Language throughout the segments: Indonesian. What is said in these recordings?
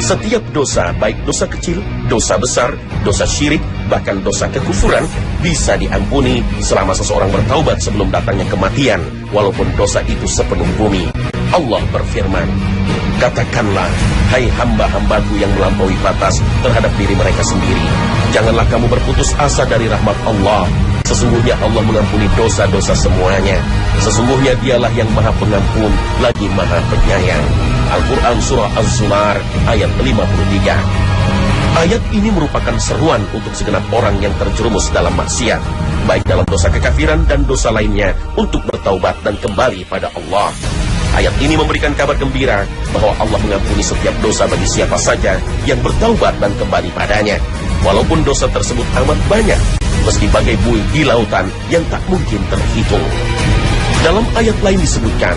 Setiap dosa, baik dosa kecil, dosa besar, dosa syirik, bahkan dosa kekufuran, bisa diampuni selama seseorang bertaubat sebelum datangnya kematian, walaupun dosa itu sepenuh bumi. Allah berfirman, katakanlah, hai hamba-hambaku yang melampaui batas terhadap diri mereka sendiri, janganlah kamu berputus asa dari rahmat Allah. Sesungguhnya Allah mengampuni dosa-dosa semuanya. Sesungguhnya dialah yang maha pengampun, lagi maha penyayang. Al-Quran Surah Az-Zumar ayat 53. Ayat ini merupakan seruan untuk segenap orang yang terjerumus dalam maksiat, baik dalam dosa kekafiran dan dosa lainnya, untuk bertaubat dan kembali pada Allah. Ayat ini memberikan kabar gembira bahwa Allah mengampuni setiap dosa bagi siapa saja yang bertaubat dan kembali padanya, walaupun dosa tersebut amat banyak, meski bagai buih di lautan yang tak mungkin terhitung. Dalam ayat lain disebutkan,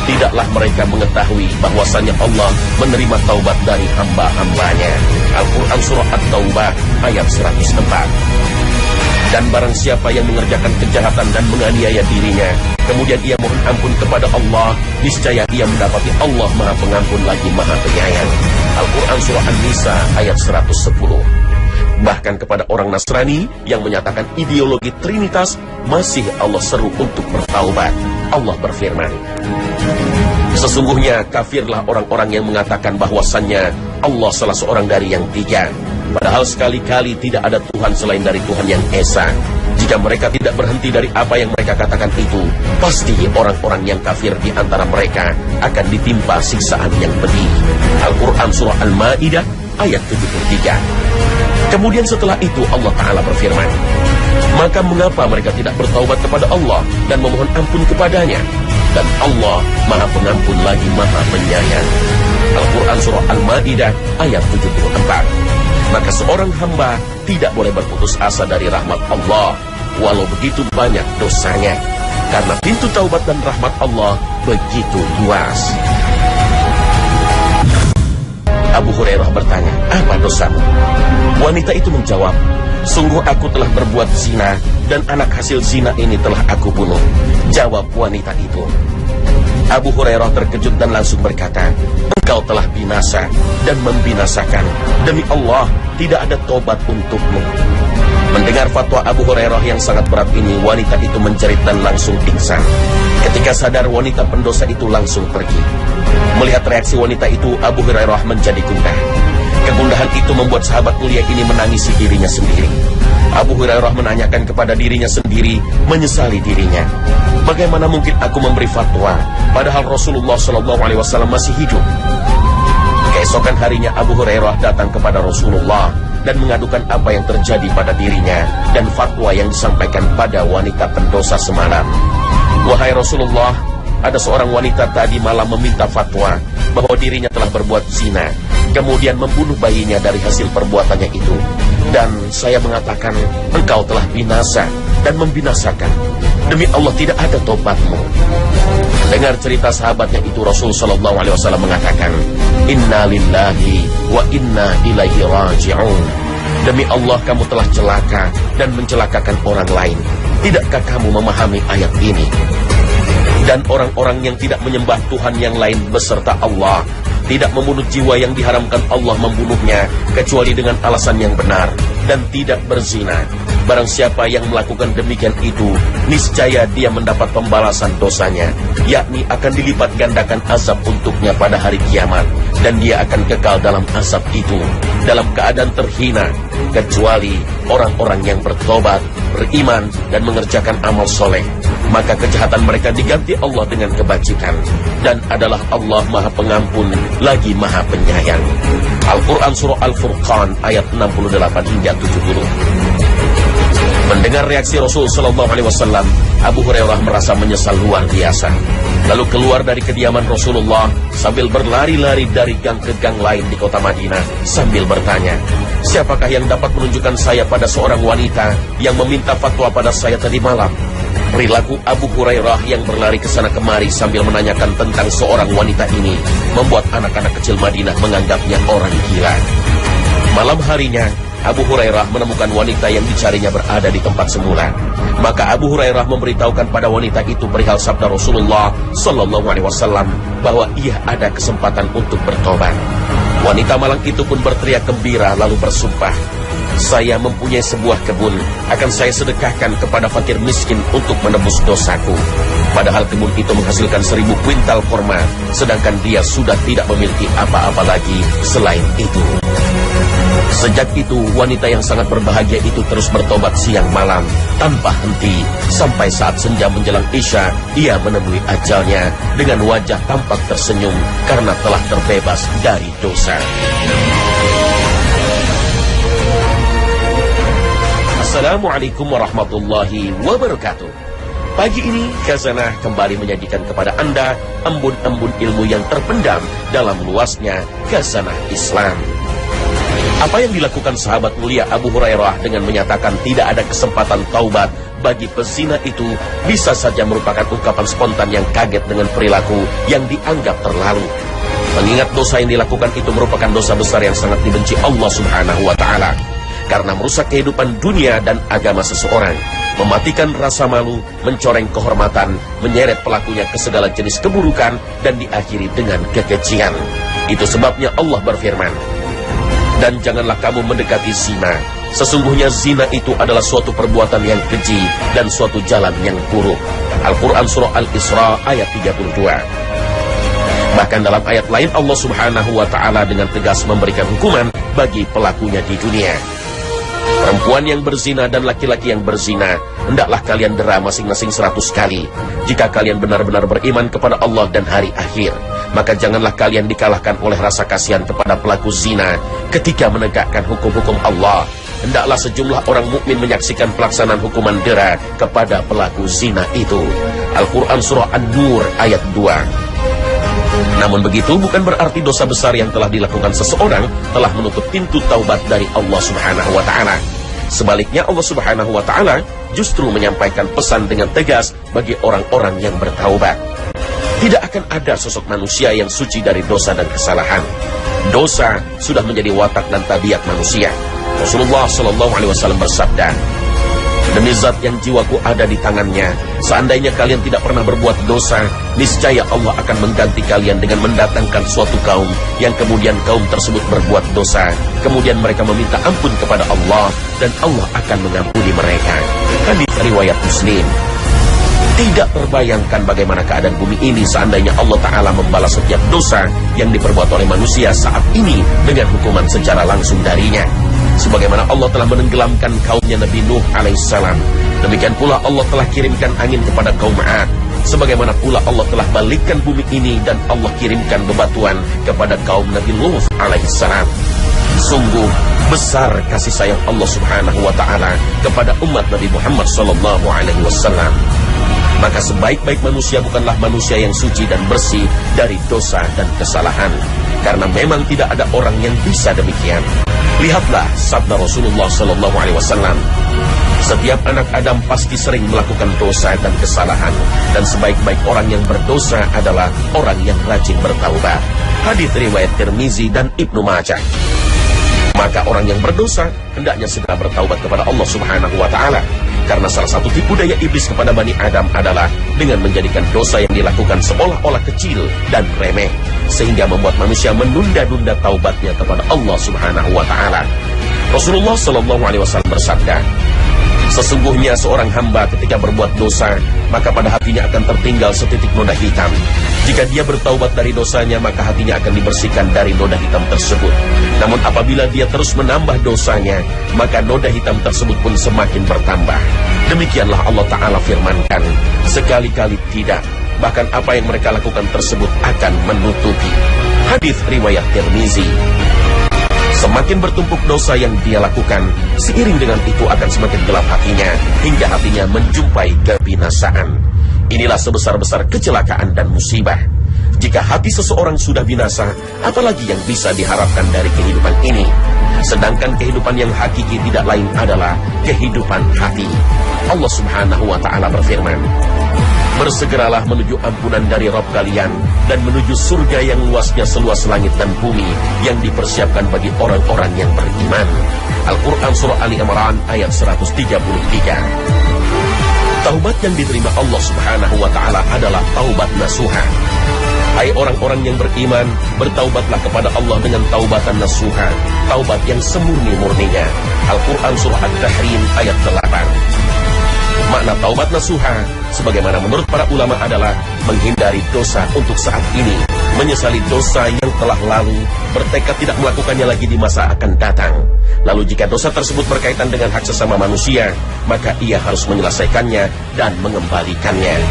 tidaklah mereka mengetahui bahwasanya Allah menerima taubat dari hamba-hambanya. Al-Quran Surah At-Taubah ayat 104. Dan barang siapa yang mengerjakan kejahatan dan menganiaya dirinya, kemudian ia mohon ampun kepada Allah, niscaya ia mendapati Allah maha pengampun lagi maha penyayang. Al-Quran Surah An-Nisa ayat 110. Bahkan kepada orang Nasrani yang menyatakan ideologi Trinitas, masih Allah seru untuk bertaubat. Allah berfirman, sesungguhnya kafirlah orang-orang yang mengatakan bahwasannya Allah salah seorang dari yang tiga, padahal sekali-kali tidak ada Tuhan selain dari Tuhan yang Esa. Jika mereka tidak berhenti dari apa yang mereka katakan itu, pasti orang-orang yang kafir di antara mereka akan ditimpa siksaan yang pedih. Al-Quran Surah Al-Ma'idah ayat 73. Kemudian setelah itu Allah Ta'ala berfirman, maka mengapa mereka tidak bertaubat kepada Allah dan memohon ampun kepadanya? Dan Allah maha pengampun lagi maha penyayang. Al-Quran Surah Al-Ma'idah ayat 74. Maka seorang hamba tidak boleh berputus asa dari rahmat Allah, walau begitu banyak dosanya, karena pintu taubat dan rahmat Allah begitu luas. Abu Hurairah bertanya, apa dosamu? Wanita itu menjawab, sungguh aku telah berbuat zina, dan anak hasil zina ini telah aku bunuh. Jawab wanita itu. Abu Hurairah terkejut dan langsung berkata, engkau telah binasa dan membinasakan. Demi Allah, tidak ada tobat untukmu. Mendengar fatwa Abu Hurairah yang sangat berat ini, wanita itu menjerit dan langsung pingsan. Ketika sadar, wanita pendosa itu langsung pergi. Melihat reaksi wanita itu, Abu Hurairah menjadi gundah. Kegundahan itu membuat sahabat mulia ini menangisi dirinya sendiri. Abu Hurairah menanyakan kepada dirinya sendiri, menyesali dirinya. Bagaimana mungkin aku memberi fatwa, padahal Rasulullah SAW masih hidup? Keesokan harinya Abu Hurairah datang kepada Rasulullah dan mengadukan apa yang terjadi pada dirinya dan fatwa yang disampaikan pada wanita pendosa semalam. Wahai Rasulullah, ada seorang wanita tadi malam meminta fatwa bahwa dirinya telah berbuat zina, kemudian membunuh bayinya dari hasil perbuatannya itu. Dan saya mengatakan, engkau telah binasa dan membinasakan. Demi Allah, tidak ada tobatmu. Dengar cerita sahabatnya itu, Rasul SAW mengatakan, Inna lillahi wa inna ilaihi raji'un. Demi Allah, kamu telah celaka dan mencelakakan orang lain. Tidakkah kamu memahami ayat ini? Dan orang-orang yang tidak menyembah Tuhan yang lain beserta Allah, tidak membunuh jiwa yang diharamkan Allah membunuhnya, kecuali dengan alasan yang benar, dan tidak berzina. Barang siapa yang melakukan demikian itu, niscaya dia mendapat pembalasan dosanya, yakni akan dilipat gandakan azab untuknya pada hari kiamat, dan dia akan kekal dalam azab itu, dalam keadaan terhina, kecuali orang-orang yang bertobat, beriman, dan mengerjakan amal soleh. Maka kejahatan mereka diganti Allah dengan kebajikan, dan adalah Allah maha pengampun lagi maha penyayang. Al-Quran Surah Al-Furqan ayat 68 hingga 70. Mendengar reaksi Rasul SAW, Abu Hurairah merasa menyesal luar biasa. Lalu keluar dari kediaman Rasulullah sambil berlari-lari dari gang ke gang lain di kota Madinah sambil bertanya, siapakah yang dapat menunjukkan saya pada seorang wanita yang meminta fatwa pada saya tadi malam? Perilaku Abu Hurairah yang berlari ke sana kemari sambil menanyakan tentang seorang wanita ini membuat anak-anak kecil Madinah menganggapnya orang gila. Malam harinya, Abu Hurairah menemukan wanita yang dicarinya berada di tempat semula. Maka Abu Hurairah memberitahukan pada wanita itu perihal sabda Rasulullah SAW bahwa ia ada kesempatan untuk bertobat. Wanita malang itu pun berteriak gembira lalu bersumpah, "Saya mempunyai sebuah kebun, akan saya sedekahkan kepada fakir miskin untuk menebus dosaku." Padahal kebun itu menghasilkan 1000 kuintal korma, sedangkan dia sudah tidak memiliki apa-apa lagi selain itu. Sejak itu, wanita yang sangat berbahagia itu terus bertobat siang malam tanpa henti. Sampai saat senja menjelang Isya, ia menemui ajalnya dengan wajah tampak tersenyum karena telah terbebas dari dosa. Assalamualaikum warahmatullahi wabarakatuh. Pagi ini, Khazanah kembali menyajikan kepada Anda embun-embun ilmu yang terpendam dalam luasnya Khazanah Islam. Apa yang dilakukan sahabat mulia Abu Hurairah dengan menyatakan tidak ada kesempatan taubat bagi pezina itu bisa saja merupakan ungkapan spontan yang kaget dengan perilaku yang dianggap terlalu. Mengingat dosa yang dilakukan itu merupakan dosa besar yang sangat dibenci Allah Subhanahu wa Ta'ala, karena merusak kehidupan dunia dan agama seseorang, mematikan rasa malu, mencoreng kehormatan, menyeret pelakunya ke segala jenis keburukan, dan diakhiri dengan kekejian. Itu sebabnya Allah berfirman, "Dan janganlah kamu mendekati zina. Sesungguhnya zina itu adalah suatu perbuatan yang keji dan suatu jalan yang buruk." Al-Quran Surah Al-Isra ayat 32. Bahkan dalam ayat lain Allah Subhanahu wa Ta'ala dengan tegas memberikan hukuman bagi pelakunya di dunia. Perempuan yang berzina dan laki-laki yang berzina, hendaklah kalian dera masing-masing 100 kali. Jika kalian benar-benar beriman kepada Allah dan hari akhir, maka janganlah kalian dikalahkan oleh rasa kasihan kepada pelaku zina ketika menegakkan hukum-hukum Allah. Hendaklah sejumlah orang mukmin menyaksikan pelaksanaan hukuman dera kepada pelaku zina itu. Al-Quran Surah An-Nur ayat 2. Namun begitu bukan berarti dosa besar yang telah dilakukan seseorang telah menutup pintu taubat dari Allah Subhanahu wa Ta'ala. Sebaliknya Allah Subhanahu wa Ta'ala justru menyampaikan pesan dengan tegas bagi orang-orang yang bertaubat. Tidak akan ada sosok manusia yang suci dari dosa dan kesalahan. Dosa sudah menjadi watak dan tabiat manusia. Rasulullah SAW bersabda, "Demi zat yang jiwaku ada di tangannya, seandainya kalian tidak pernah berbuat dosa, niscaya Allah akan mengganti kalian dengan mendatangkan suatu kaum yang kemudian kaum tersebut berbuat dosa, kemudian mereka meminta ampun kepada Allah dan Allah akan mengampuni mereka." Hadits riwayat Muslim. Tidak terbayangkan bagaimana keadaan bumi ini seandainya Allah Ta'ala membalas setiap dosa yang diperbuat oleh manusia saat ini dengan hukuman secara langsung darinya. Sebagaimana Allah telah menenggelamkan kaumnya Nabi Nuh alaihissalam, demikian pula Allah telah kirimkan angin kepada kaum 'Ad. Sebagaimana pula Allah telah balikkan bumi ini dan Allah kirimkan bebatuan kepada kaum Nabi Lut alaihissalam. Sungguh besar kasih sayang Allah Subhanahu wa Ta'ala kepada umat Nabi Muhammad sallallahu alaihi wasallam. Maka sebaik-baik manusia bukanlah manusia yang suci dan bersih dari dosa dan kesalahan, karena memang tidak ada orang yang bisa demikian. Lihatlah sabda Rasulullah sallallahu alaihi wasallam, "Setiap anak Adam pasti sering melakukan dosa dan kesalahan, dan sebaik-baik orang yang berdosa adalah orang yang rajin bertaubat." Hadits riwayat Tirmizi dan Ibnu Majah. Maka orang yang berdosa hendaknya segera bertaubat kepada Allah Subhanahu wa Ta'ala, karena salah satu tipu daya iblis kepada Bani Adam adalah dengan menjadikan dosa yang dilakukan seolah-olah kecil dan remeh, sehingga membuat manusia menunda-nunda taubatnya kepada Allah Subhanahu wa Ta'ala. Rasulullah SAW bersabda, "Sesungguhnya seorang hamba ketika berbuat dosa, maka pada hatinya akan tertinggal setitik noda hitam. Jika dia bertaubat dari dosanya, maka hatinya akan dibersihkan dari noda hitam tersebut. Namun apabila dia terus menambah dosanya, maka noda hitam tersebut pun semakin bertambah. Demikianlah Allah Ta'ala firmankan, sekali-kali tidak. Bahkan apa yang mereka lakukan tersebut akan menutupi." Hadits riwayat Tirmizi. Semakin bertumpuk dosa yang dia lakukan, seiring dengan itu akan semakin gelap hatinya, hingga hatinya menjumpai kebinasaan. Inilah sebesar-besar kecelakaan dan musibah. Jika hati seseorang sudah binasa, apalagi yang bisa diharapkan dari kehidupan ini? Sedangkan kehidupan yang hakiki tidak lain adalah kehidupan hati. Allah Subhanahu wa Ta'ala berfirman, "Bersegeralah menuju ampunan dari Rabb kalian dan menuju surga yang luasnya seluas langit dan bumi yang dipersiapkan bagi orang-orang yang beriman." Al-Quran Surah Ali Imran ayat 133. Taubat yang diterima Allah Subhanahu wa Ta'ala adalah taubat nasuha. Hai orang-orang yang beriman, bertaubatlah kepada Allah dengan taubatan nasuha, taubat yang semurni-murninya. Al-Quran Surah At-Tahrim ayat 8. Makna taubat nasuha, sebagaimana menurut para ulama adalah menghindari dosa untuk saat ini, menyesali dosa yang telah lalu, bertekad tidak melakukannya lagi di masa akan datang. Lalu jika dosa tersebut berkaitan dengan hak sesama manusia, maka ia harus menyelesaikannya dan mengembalikannya.